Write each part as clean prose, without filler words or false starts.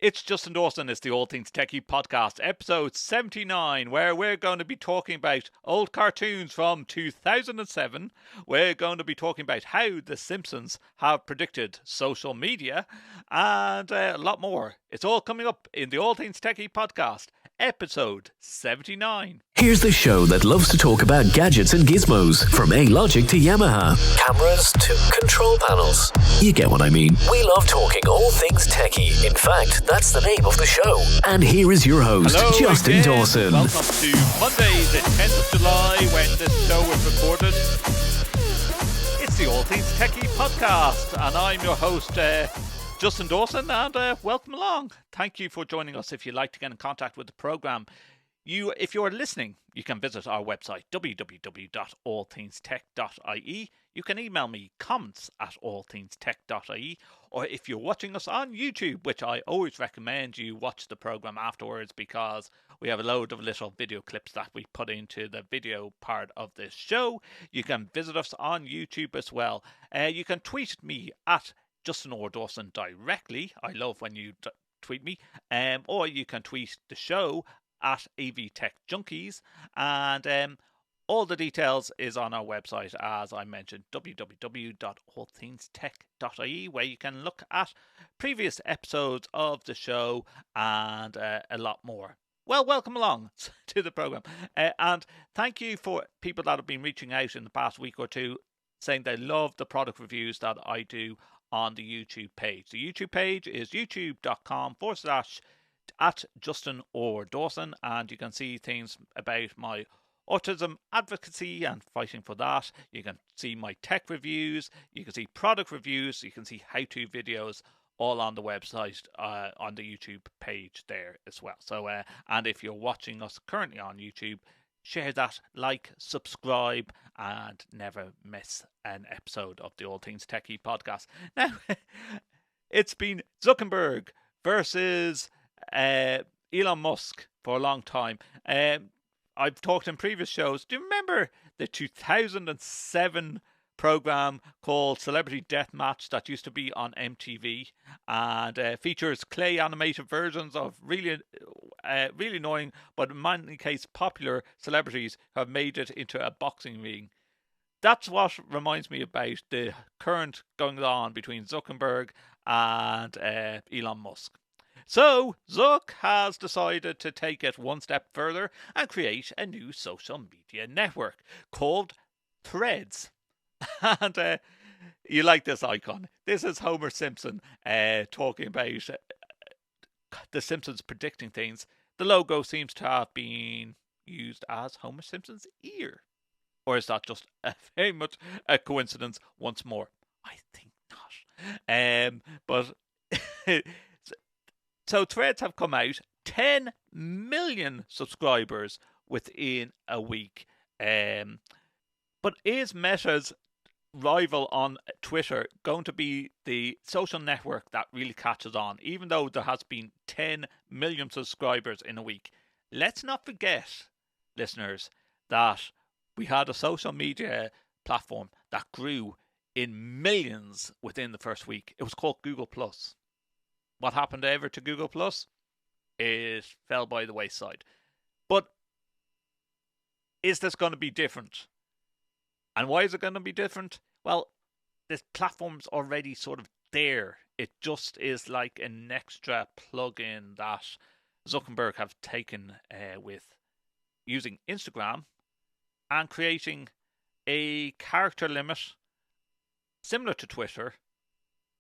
It's Justin Dawson. It's the All Things TechIE Podcast, episode 79, where we're going to be talking about old cartoons from 2007. We're going to be talking about how The Simpsons have predicted social media and a lot more. It's all coming up in the All Things TechIE Podcast, episode 79. Here's the show that loves to talk about gadgets and gizmos, from A-Logic to Yamaha, cameras to control panels. You get what I mean. We love talking all things techie. In fact, that's the name of the show. And here is your host, Hello Justin again. Dawson. Welcome to Monday, the 10th of July, when this show is recorded. It's the All Things TechIE Podcast, and I'm your host, Justin Dawson, and welcome along. Thank you for joining us. If you'd like to get in contact with the program, if you're listening, you can visit our website, www.allthingstech.ie. You can email me comments at allthingstech.ie, or if you're watching us on YouTube, which I always recommend you watch the program afterwards, because we have a load of little video clips that we put into the video part of this show. You can visit us on YouTube as well. You can tweet me at Justin or Dawson directly. I love when you tweet me. Or you can tweet the show at AV Tech Junkies, and all the details is on our website, as I mentioned, www.allthingstech.ie, where you can look at previous episodes of the show and a lot more. Well, welcome along to the program, and thank you for people that have been reaching out in the past week or two, saying they love the product reviews that I do on the YouTube page. The YouTube page is youtube.com/at Justin or Dawson, and you can see things about my autism advocacy and fighting for that. You can see my tech reviews, you can see product reviews, you can see how-to videos, all on the website, on the YouTube page there as well. So, and if you're watching us currently on YouTube, share that, like, subscribe, and never miss an episode of the All Things TechIE Podcast. Now, it's been Zuckerberg versus Elon Musk for a long time. I've talked in previous shows. Do you remember the 2007 program called Celebrity Deathmatch that used to be on MTV, and features clay animated versions of really annoying, but in many cases popular celebrities who have made it into a boxing ring? That's what reminds me about the current going on between Zuckerberg and Elon Musk. So, Zuck has decided to take it one step further and create a new social media network called Threads. And you like this icon. This is Homer Simpson talking about the Simpsons predicting things. The logo seems to have been used as Homer Simpson's ear. Or is that just very much a coincidence once more? I think not. But so Threads have come out, 10 million subscribers within a week. But is Meta's rival on Twitter going to be the social network that really catches on, even though there has been 10 million subscribers in a week? Let's not forget, listeners, that we had a social media platform that grew in millions within the first week. It was called Google+. What happened ever to Google+? It fell by the wayside. But is this going to be different? And why is it going to be different? Well, this platform's already sort of there. It just is like an extra plug-in that Zuckerberg have taken with using Instagram and creating a character limit similar to Twitter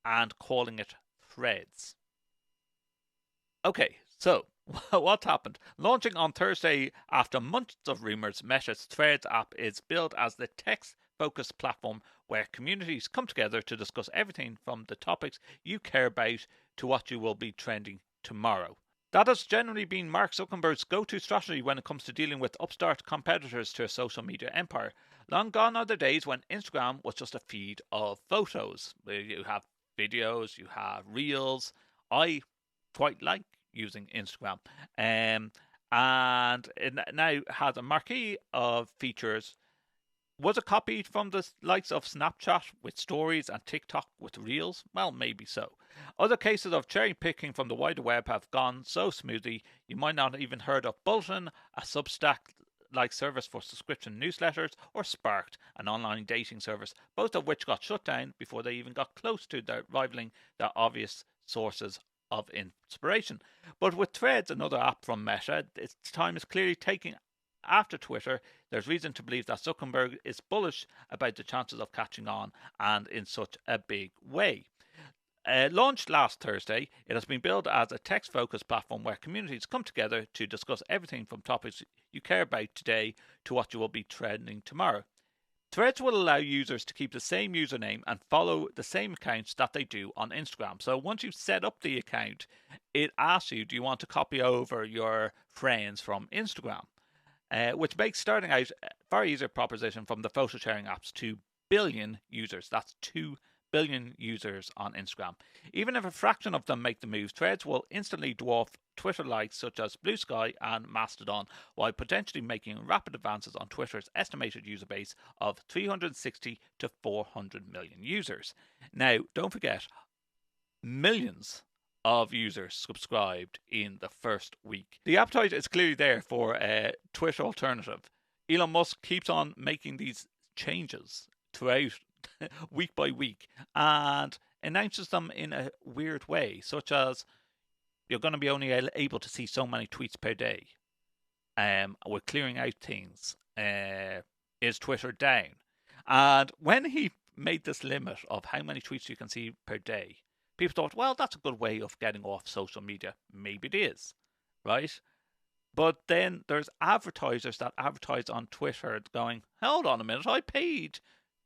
and calling it Threads. Okay, so what happened? Launching on Thursday after months of rumours, Meta's Threads app is billed as the text-focused platform where communities come together to discuss everything from the topics you care about to what you will be trending tomorrow. That has generally been Mark Zuckerberg's go-to strategy when it comes to dealing with upstart competitors to a social media empire. Long gone are the days when Instagram was just a feed of photos. You have videos, you have reels. I quite like using Instagram, and it now has a marquee of features Was it copied from the likes of Snapchat with stories and TikTok with reels? Well, maybe so. Other cases of cherry picking from the wider web have gone so smoothly you might not have even heard of Bulletin, a Substack like service for subscription newsletters, or Sparked, an online dating service, both of which got shut down before they even got close to rivaling their obvious sources of inspiration. But with Threads, another app from Meta, its time is clearly taking after Twitter. There's reason to believe that Zuckerberg is bullish about the chances of catching on, and in such a big way. Launched last Thursday, it has been built as a text-focused platform where communities come together to discuss everything from topics you care about today to what you will be trending tomorrow. Threads will allow users to keep the same username and follow the same accounts that they do on Instagram. So once you've set up the account, it asks you, do you want to copy over your friends from Instagram? Which makes starting out a very easier proposition from the photo sharing apps. 2 billion users. That's 2 billion users on Instagram. Even if a fraction of them make the move, Threads will instantly dwarf Twitter likes such as Blue Sky and Mastodon, while potentially making rapid advances on Twitter's estimated user base of 360 to 400 million users. Now, don't forget, millions of users subscribed in the first week. The appetite is clearly there for a Twitter alternative. Elon Musk keeps on making these changes throughout week by week and announces them in a weird way, such as you're going to be only able to see so many tweets per day. We're clearing out things. Is Twitter down? And when he made this limit of how many tweets you can see per day, people thought, well, that's a good way of getting off social media. Maybe it is, right? But then there's advertisers that advertise on Twitter going, hold on a minute, I paid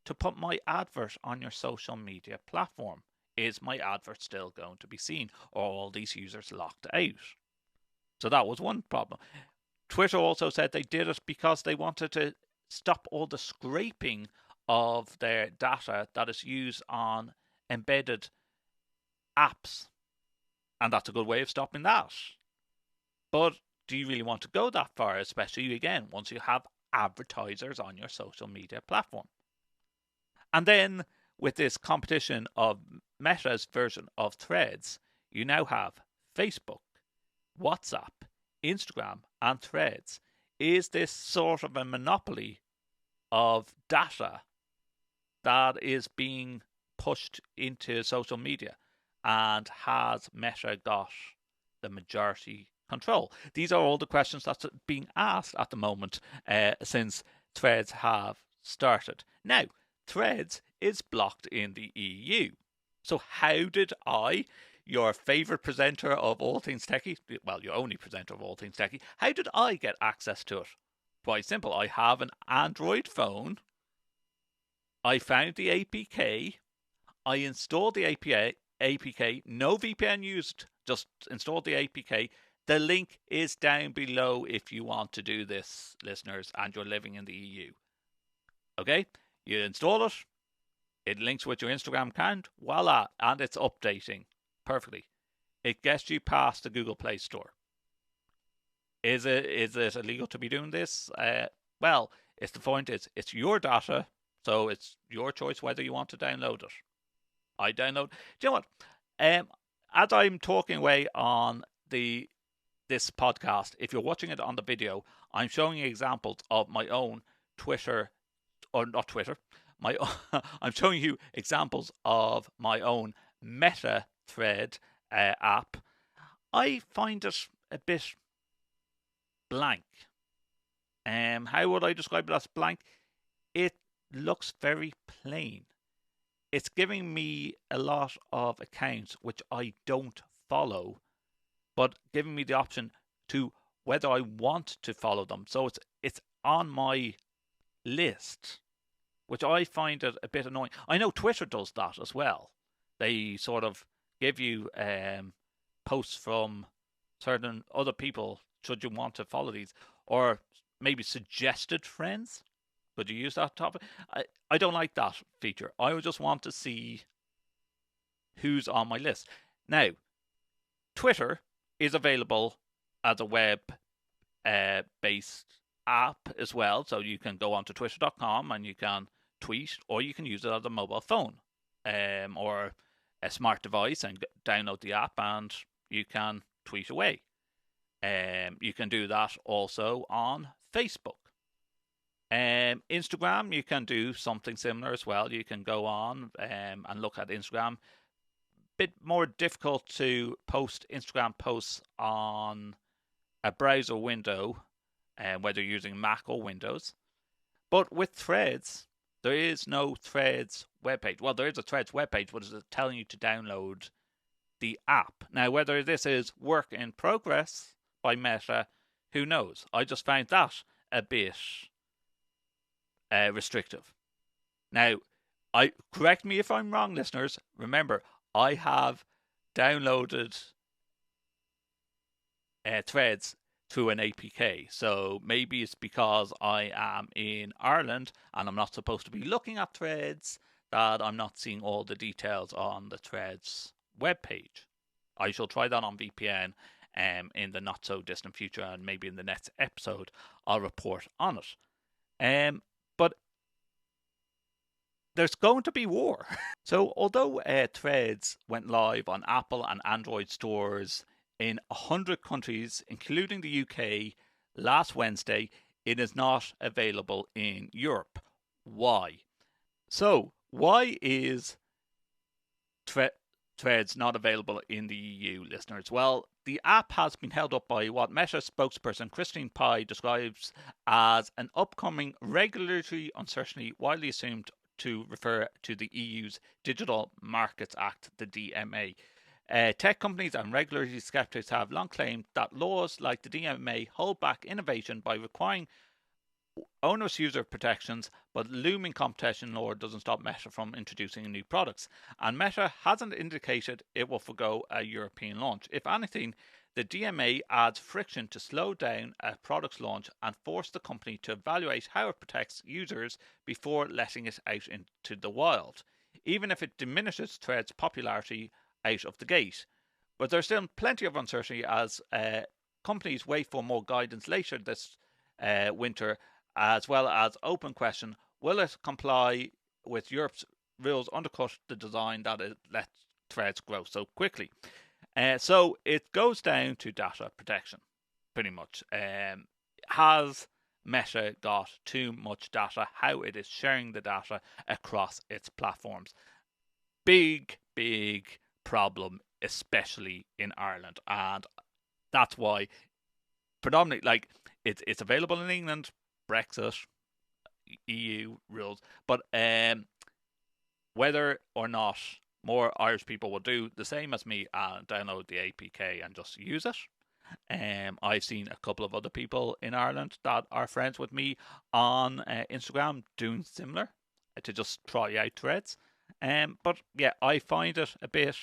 to put my advert on your social media platform. Is my advert still going to be seen, or are all these users locked out? So that was one problem. Twitter also said they did it because they wanted to stop all the scraping of their data that is used on embedded apps. And that's a good way of stopping that. But do you really want to go that far, especially, again, once you have advertisers on your social media platform? And then with this competition of Meta's version of Threads, you now have Facebook, WhatsApp, Instagram, and Threads. Is this sort of a monopoly of data that is being pushed into social media? And has Meta got the majority control? These are all the questions that's being asked at the moment since Threads have started. Now, Threads is blocked in the EU. So how did I, your favourite presenter of All Things TechIE, well, your only presenter of All Things TechIE, how did I get access to it? Quite simple. I have an Android phone. I found the APK. I installed the APK. No VPN used. Just installed the APK. The link is down below if you want to do this, listeners, and you're living in the EU. Okay? You install it. It links with your Instagram account. Voila. And it's updating perfectly. It gets you past the Google Play Store. Is it illegal to be doing this? Well, it's the point is it's your data, so it's your choice whether you want to download it. I download. Do you know what? As I'm talking away on this podcast, if you're watching it on the video, I'm showing you examples of my own Twitter, or not Twitter. I'm showing you examples of my own Meta Thread app. I find it a bit blank. How would I describe it as blank? It looks very plain. It's giving me a lot of accounts which I don't follow, but giving me the option to whether I want to follow them. So it's on my list, which I find it a bit annoying. I know Twitter does that as well. They sort of give you posts from certain other people should you want to follow these, or maybe suggested friends. Could you use that topic? I don't like that feature. I would just want to see who's on my list. Now, Twitter is available as a web-based app as well, so you can go onto twitter.com and you can tweet, or you can use it as a mobile phone or a smart device and download the app and you can tweet away. You can do that also on Facebook. Instagram, you can do something similar as well. You can go on and look at Instagram. Bit more difficult to post Instagram posts on a browser window, whether you're using Mac or Windows. But with Threads, there is no Threads webpage. Well, there is a Threads webpage, but it's telling you to download the app. Now, whether this is work in progress by Meta, who knows? I just found that a bit restrictive. Now, correct me if I'm wrong, listeners. Remember, I have downloaded Threads through an APK. So maybe it's because I am in Ireland and I'm not supposed to be looking at Threads that I'm not seeing all the details on the Threads webpage. I shall try that on VPN in the not so distant future, and maybe in the next episode I'll report on it. But there's going to be war. So although Threads went live on Apple and Android stores in 100 countries, including the UK, last Wednesday, it is not available in Europe. Why? So, why is Threads not available in the EU, listeners? Well, the app has been held up by what Meta spokesperson Christine Pai describes as an upcoming regulatory uncertainty, widely assumed to refer to the EU's Digital Markets Act, the DMA. Tech companies and regulatory skeptics have long claimed that laws like the DMA hold back innovation by requiring onerous user protections, but looming competition law doesn't stop Meta from introducing new products. And Meta hasn't indicated it will forgo a European launch. If anything, the DMA adds friction to slow down a product's launch and force the company to evaluate how it protects users before letting it out into the wild, even if it diminishes Threads' popularity out of the gate. But there's still plenty of uncertainty as companies wait for more guidance later this winter, as well as open question, will it comply with Europe's rules undercut the design that it lets Threads grow so quickly? So it goes down to data protection, pretty much. Has Meta got too much data? How it is sharing the data across its platforms? Big problem, especially in Ireland, and that's why predominantly it's available in England, Brexit, EU rules, but whether or not more Irish people will do the same as me and download the APK and just use it. I've seen a couple of other people in Ireland that are friends with me on Instagram doing similar to just try out Threads. But yeah, I find it a bit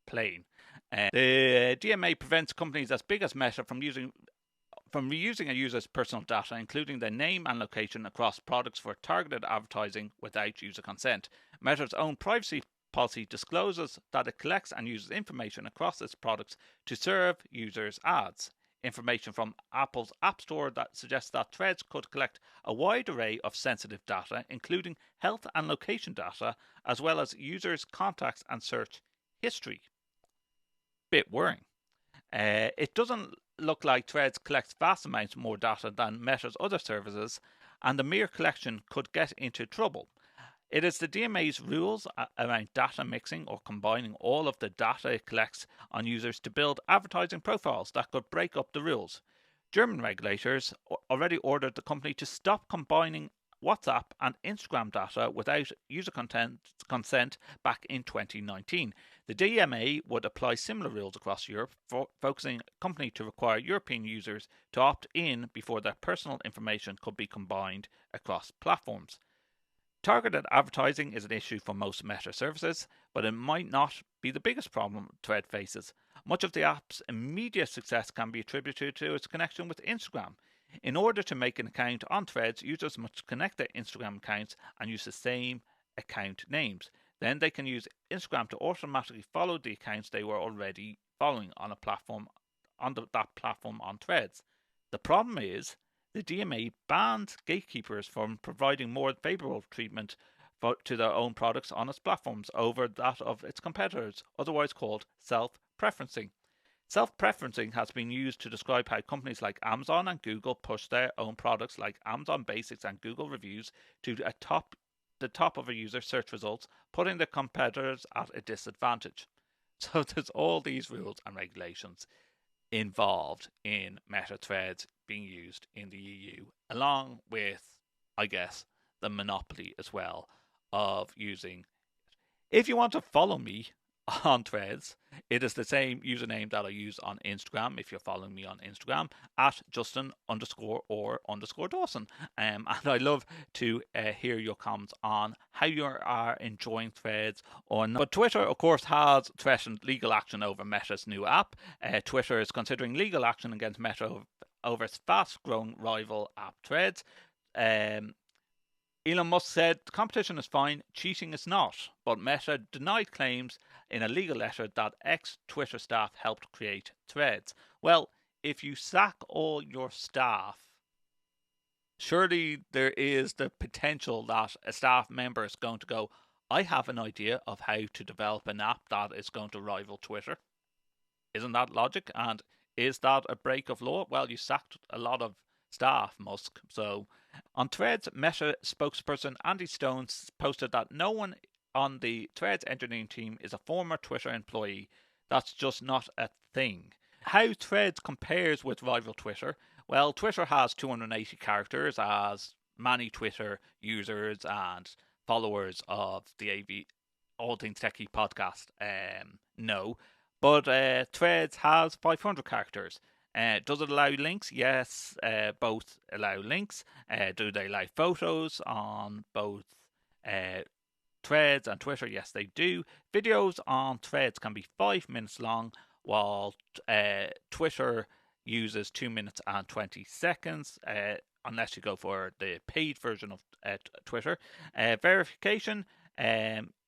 plain. The DMA prevents companies as big as Meta from reusing a user's personal data, including their name and location, across products for targeted advertising without user consent. Meta's own privacy policy discloses that it collects and uses information across its products to serve users ads. Information from Apple's App Store that suggests that Threads could collect a wide array of sensitive data, including health and location data, as well as users' contacts and search history. Bit worrying. It doesn't look like Threads collects vast amounts more data than Meta's other services, and the mere collection could get into trouble. It is the DMA's rules around data mixing or combining all of the data it collects on users to build advertising profiles that could break up the rules. German regulators already ordered the company to stop combining WhatsApp and Instagram data without user consent back in 2019. The DMA would apply similar rules across Europe, focusing a company to require European users to opt in before their personal information could be combined across platforms. Targeted advertising is an issue for most Meta services, but it might not be the biggest problem Thread faces. Much of the app's immediate success can be attributed to its connection with Instagram. In order to make an account on Threads, users must connect their Instagram accounts and use the same account names. Then they can use Instagram to automatically follow the accounts they were already following on a platform that platform on Threads. The problem is the DMA banned gatekeepers from providing more favourable treatment to their own products on its platforms over that of its competitors, otherwise called self-preferencing. Self-preferencing has been used to describe how companies like Amazon and Google push their own products like Amazon Basics and Google Reviews to the top of a user's search results, putting their competitors at a disadvantage. So there's all these rules and regulations involved in meta threads being used in the EU, along with, I guess, the monopoly as well of using. If you want to follow me on Threads, it is the same username that I use on Instagram. If you're following me on Instagram, at Justin_or_Dawson. And I love to hear your comments on how you are enjoying Threads or not. But Twitter, of course, has threatened legal action over Meta's new app. Twitter is considering legal action against Meta over its fast-growing rival app Threads. Elon Musk said the competition is fine, cheating is not, but Meta denied claims in a legal letter that ex-Twitter staff helped create Threads. Well, if you sack all your staff, surely there is the potential that a staff member is going to go, I have an idea of how to develop an app that is going to rival Twitter. Isn't that logic? And is that a break of law? Well, you sacked a lot of staff, Musk. So on Threads, Meta spokesperson Andy Stone posted that no one on the Threads engineering team is a former Twitter employee. That's just not a thing. How Threads compares with rival Twitter? Well, Twitter has 280 characters, as many Twitter users and followers of the All Things TechIE Podcast know. But Threads has 500 characters. Does it allow links? Yes, both allow links. Do they allow photos on both Threads and Twitter? Yes, they do. Videos on Threads can be 5 minutes long, while Twitter uses 2 minutes and 20 seconds, unless you go for the paid version of Twitter. Verification,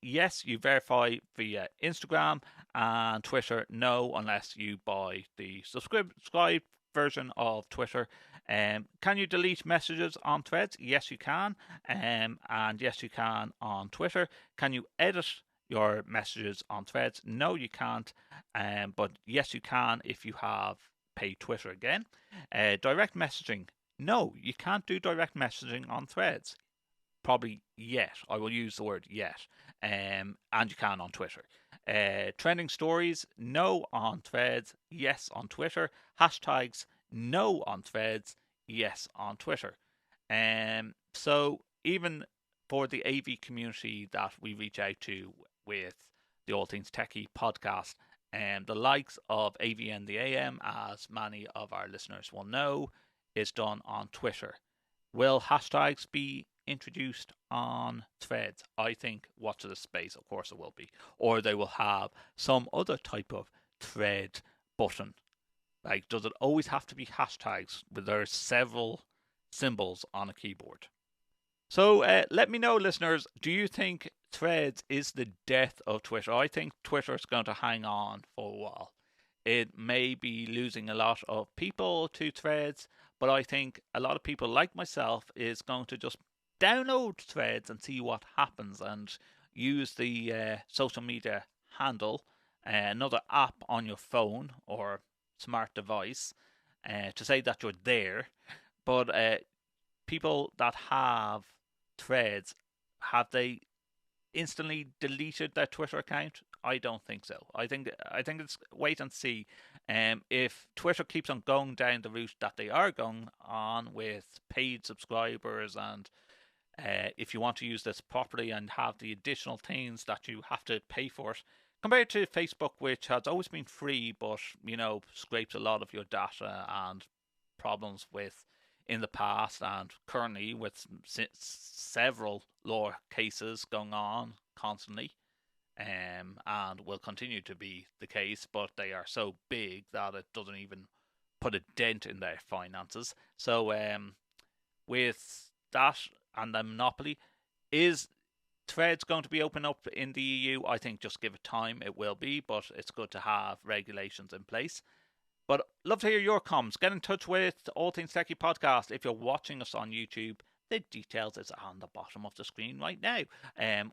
yes, you verify via Instagram, and Twitter, no, unless you buy the subscribed version of Twitter. Can you delete messages on Threads? Yes, you can. And yes, you can on Twitter. Can you edit your messages on Threads? No, you can't. But yes, you can if you have paid Twitter again. Direct messaging. No, you can't do direct messaging on Threads. Probably yet. I will use the word yet. And you can on Twitter. Trending stories, no on Threads, yes on Twitter. Hashtags, no on Threads, yes on Twitter. So even for the AV community that we reach out to with the All Things TechIE podcast, the likes of AVN the AM, as many of our listeners will know, is done on Twitter. Will hashtags be introduced on Threads? I think watch this space, of course it will be. Or they will have some other type of thread button. Like, does it always have to be hashtags where there's several symbols on a keyboard? So let me know, listeners, do you think Threads is the death of Twitter? I think Twitter is going to hang on for a while. It may be losing a lot of people to Threads, but I think a lot of people like myself is going to just download Threads and see what happens, and use the social media handle, another app on your phone or smart device, to say that you're there. But people that have Threads, have they instantly deleted their Twitter account? I don't think so. I think it's wait and see. If Twitter keeps on going down the route that they are going on with paid subscribers, and if you want to use this properly and have the additional things that you have to pay for it, compared to Facebook, which has always been free, but scrapes a lot of your data and problems with in the past, and currently with several law cases going on constantly, and will continue to be the case, but they are so big that it doesn't even put a dent in their finances. So with that and the monopoly, is Threads going to be open up in the EU? I think just give it time, it will be, but it's good to have regulations in place. But love to hear your comments. Get in touch with All Things TechIE Podcast. If you're watching us on YouTube, the details is on the bottom of the screen right now.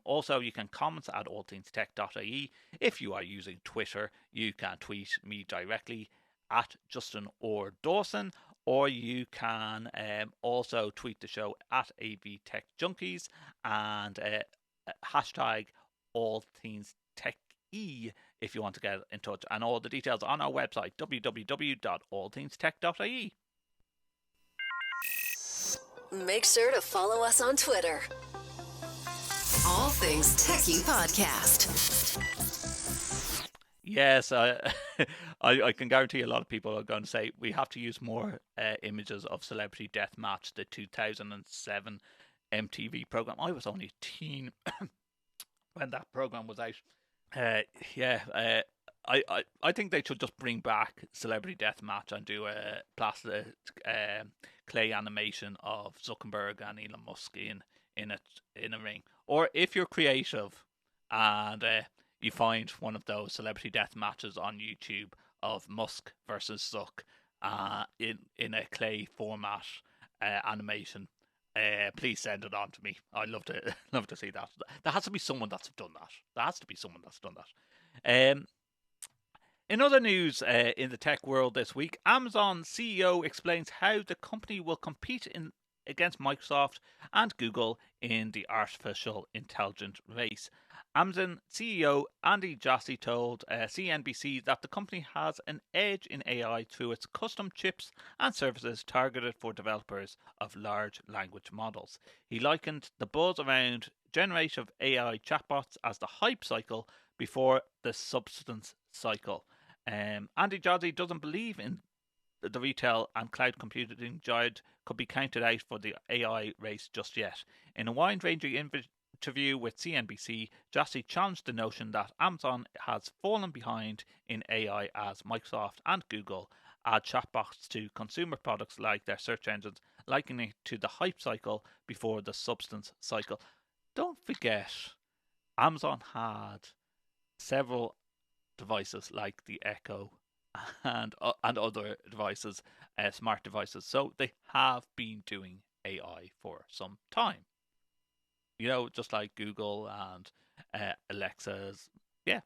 Also, you can comment at allthingstech.ie. If you are using Twitter, you can tweet me directly at Justin or Dawson, or you can also tweet the show at AV Tech Junkies and hashtag All Things TechIE if you want to get in touch. And all the details on our website, www.allthingstech.ie. Make sure to follow us on Twitter. All Things TechIE Podcast. Yes, I can guarantee a lot of people are going to say we have to use more images of Celebrity Deathmatch, the 2007 MTV program. I was only a teen when that program was out. I think they should just bring back Celebrity Deathmatch and do a plastic clay animation of Zuckerberg and Elon Musk in a ring. Or if you're creative and you find one of those Celebrity Death matches on YouTube of Musk versus Zuck in a clay format animation, please send it on to me. I'd love to see that. There has to be someone that's done that. In other news in the tech world this week, Amazon CEO explains how the company will compete against Microsoft and Google in the artificial intelligence race. Amazon CEO Andy Jassy told CNBC that the company has an edge in AI through its custom chips and services targeted for developers of large language models. He likened the buzz around generative AI chatbots as the hype cycle before the substance cycle. Andy Jassy doesn't believe in the retail and cloud computing giant could be counted out for the AI race just yet. In a wide-ranging interview with CNBC, Jassy challenged the notion that Amazon has fallen behind in AI as Microsoft and Google add chatbots to consumer products like their search engines, likening it to the hype cycle before the substance cycle. Don't forget, Amazon had several devices like the Echo and other devices, smart devices. So they have been doing AI for some time. You know, just like Google and Alexa's. Yeah,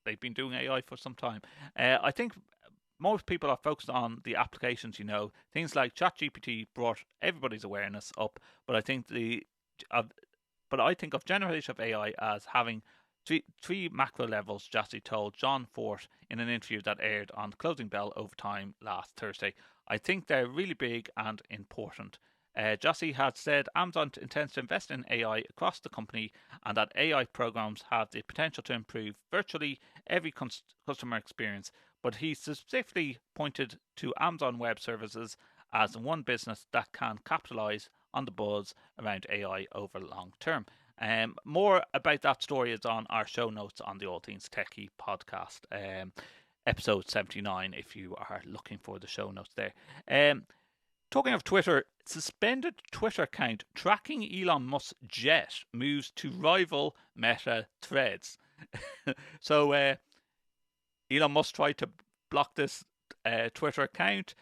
they've been doing AI for some time. I think most people are focused on the applications. You know, things like ChatGPT brought everybody's awareness up. But I think I think of generative AI as having three macro levels, Jassy told John Fort in an interview that aired on Closing Bell Overtime last Thursday. I think they're really big and important. Jassy had said Amazon intends to invest in AI across the company and that AI programs have the potential to improve virtually every customer experience, but he specifically pointed to Amazon Web Services as one business that can capitalize on the buzz around AI over long term. More about that story is on our show notes on the All Things TechIE podcast, episode 79, if you are looking for the show notes there. Talking of Twitter, suspended Twitter account tracking Elon Musk's jet moves to rival Meta Threads. So Elon Musk tried to block this Twitter account,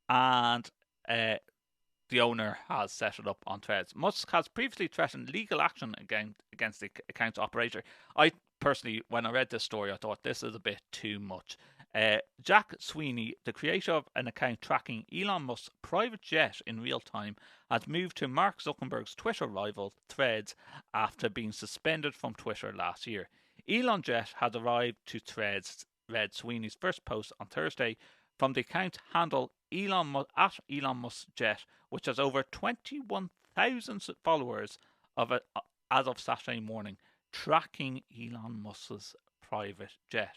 and the owner has set it up on Threads. Musk has previously threatened legal action against the account's operator. I personally, when I read this story, I thought this is a bit too much. Jack Sweeney, the creator of an account tracking Elon Musk's private jet in real time, has moved to Mark Zuckerberg's Twitter rival Threads after being suspended from Twitter last year. Elon Jet has arrived to Threads, read Sweeney's first post on Thursday, from the account handle at Elon Musk Jet, which has over 21,000 followers as of Saturday morning, tracking Elon Musk's private jet.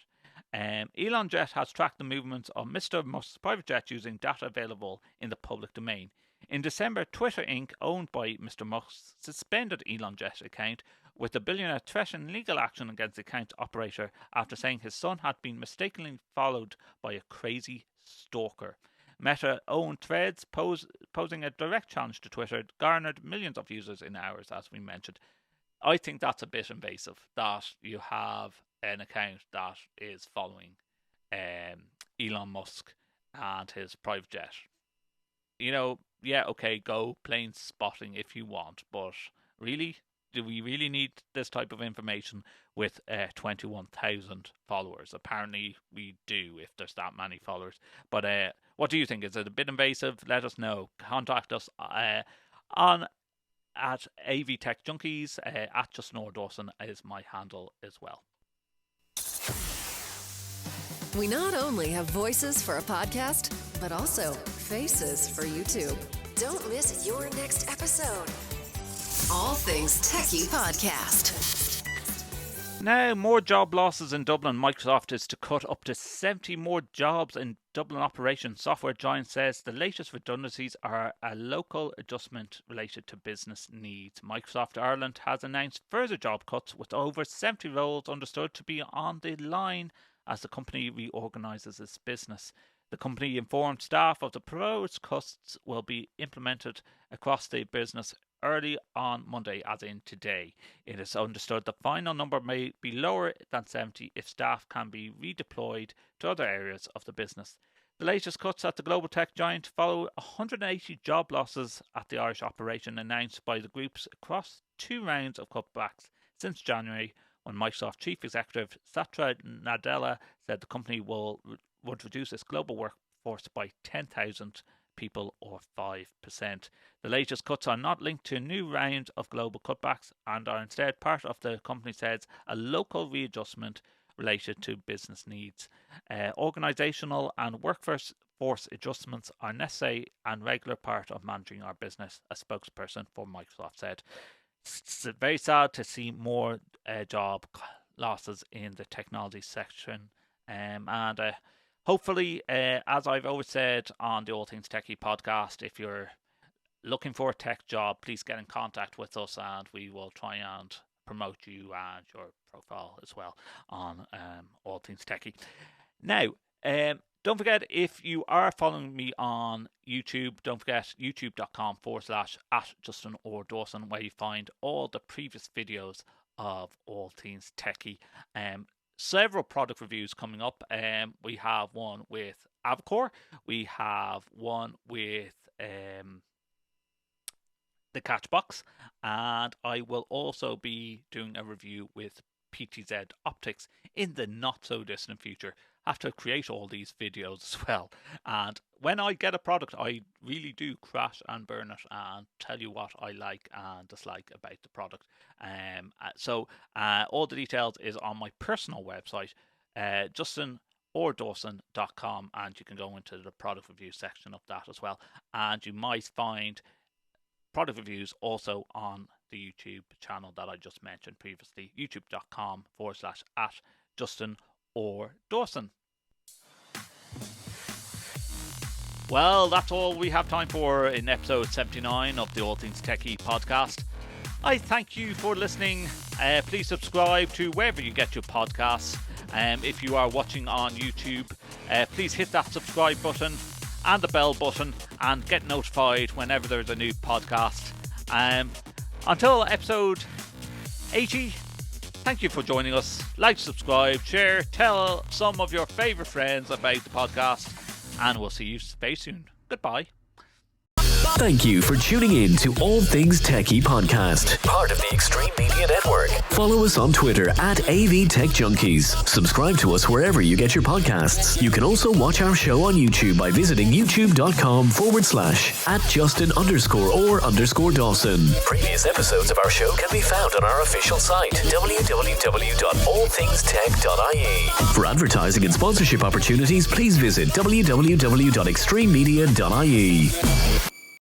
Elon Jet has tracked the movements of Mr. Musk's private jet using data available in the public domain. In December, Twitter Inc., owned by Mr. Musk, suspended Elon Jet's account, with the billionaire threatening legal action against the account's operator after saying his son had been mistakenly followed by a crazy stalker. Meta-owned Threads, posing a direct challenge to Twitter, garnered millions of users in hours, as we mentioned. I think that's a bit invasive, that you have an account that is following Elon Musk and his private jet. Yeah, okay, go plane spotting if you want, but really, do we really need this type of information with 21,000 followers? Apparently we do, if there's that many followers. But what do you think? Is it a bit invasive? Let us know. Contact us on at AV Tech Junkies. At Justin or Dawson is my handle as well. We not only have voices for a podcast, but also faces for YouTube. Don't miss your next episode. All Things TechIE Podcast. Now, more job losses in Dublin. Microsoft is to cut up to 70 more jobs in Dublin operations. Software giant says the latest redundancies are a local adjustment related to business needs. Microsoft Ireland has announced further job cuts, with over 70 roles understood to be on the line as the company reorganises its business. The company informed staff of the proposed cuts will be implemented across the business early on Monday, as in today. It is understood the final number may be lower than 70 if staff can be redeployed to other areas of the business. The latest cuts at the global tech giant follow 180 job losses at the Irish operation announced by the groups across 2 rounds of cutbacks since January, when Microsoft Chief Executive Satya Nadella said the company would reduce its global workforce by 10,000 people, or 5%. The latest cuts are not linked to a new round of global cutbacks and are instead part of, the company says, a local readjustment related to business needs. Organisational and workforce adjustments are necessary and regular part of managing our business, a spokesperson for Microsoft said. It's very sad to see more job losses in the technology section, and hopefully, as I've always said on the All Things TechIE podcast, if you're looking for a tech job, please get in contact with us and we will try and promote you and your profile as well on All Things TechIE. Now, don't forget, if you are following me on YouTube, don't forget youtube.com/@Justin or Dawson, where you find all the previous videos of All Things TechIE. Several product reviews coming up. We have one with Avcore. We have one with the Catchbox, and I will also be doing a review with PTZ Optics in the not so distant future. I have to create all these videos as well, and when I get a product, I really do crash and burn it and tell you what I like and dislike about the product. So all the details is on my personal website, justinordawson.com, and you can go into the product review section of that as well, and you might find product reviews also on the YouTube channel that I just mentioned previously, youtube.com/@JustinOrDawson. Well, that's all we have time for in episode 79 of the All Things TechIE podcast. I thank you for listening. Please subscribe to wherever you get your podcasts. If you are watching on YouTube, please hit that subscribe button and the bell button and get notified whenever there's a new podcast. Until episode 80, thank you for joining us. Like, subscribe, share, tell some of your favourite friends about the podcast, and we'll see you very soon. Goodbye. Thank you for tuning in to All Things TechIE Podcast, part of the Extreme Media Network. Follow us on Twitter @AV Tech Junkies. Subscribe to us wherever you get your podcasts. You can also watch our show on YouTube by visiting youtube.com/@Justin_or_Dawson. Previous episodes of our show can be found on our official site, www.allthingstech.ie. For advertising and sponsorship opportunities, please visit www.extrememedia.ie.